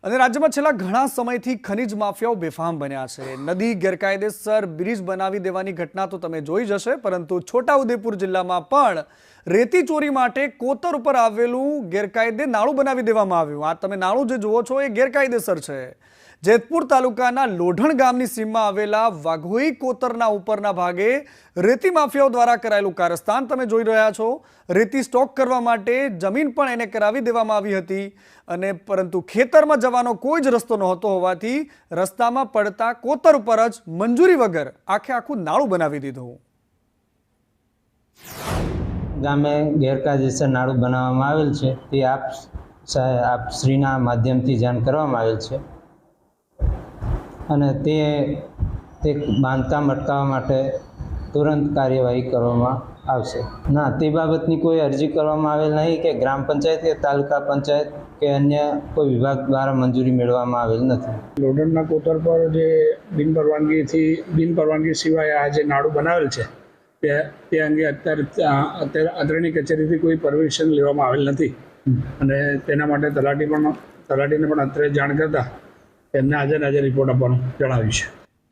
અને રાજ્યમાં છેલ્લા ઘણા સમયથી ખનીજ માફિયાઓ બેફામ બન્યા છે। નદી ગેરકાયદેસર બ્રિજ બનાવી દેવાની ઘટના તો તમે જોઈ જશે, પરંતુ છોટાઉદેપુર જિલ્લામાં પણ રેતી ચોરી માટે કોતર ઉપર આવેલું ગેરકાયદે નાળું બનાવી દેવામાં આવ્યું। આ તમે નાળું જે જુઓ છો એ ગેરકાયદેસર છે। જેતપુર તાલુકાના લોઢણ ગામની સીમમાં આવેલા વાઘોઈ કોતરના ઉપરના ભાગે રેતી માફિયાઓ द्वारा કરાયેલું કારસ્તાન તમે જોઈ રહ્યા છો। રેતી સ્ટોક કરવા માટે જમીન પણ એને કરાવી દેવામાં આવી હતી, અને પરંતુ ખેતરમાં જવાનો કોઈ જ રસ્તો નહોતો હોવાથી રસ્તામાં પડતા કોતર ઉપર જ મંજૂરી વગર આખું નાળું બનાવી દીધું। ગામે ગેરકાયદેસર નાળું બનાવવામાં આવેલ છે તે આપ શ્રીના માધ્યમથી જાણ કરવામાં આવેલ છે, અને તે બાંધકામ અટકાવવા માટે તુરંત કાર્યવાહી કરવામાં આવશે। ના, તે બાબતની કોઈ અરજી કરવામાં આવેલ નહીં કે ગ્રામ પંચાયત કે તાલુકા પંચાયત કે અન્ય કોઈ વિભાગ દ્વારા મંજૂરી મેળવવામાં આવેલ નથી। લોઢણના કોતર પર જે બિનપરવાનગી સિવાય આ જે નાળું બનાવેલ છે તે અંગે અત્યારે આદરણીય કચેરીથી કોઈ પરમિશન લેવામાં આવેલ નથી, અને તેના માટે તલાટીને પણ અત્યારે જાણ કરતા એમને આજે રિપોર્ટ આપવાનું જણાવ્યું છે।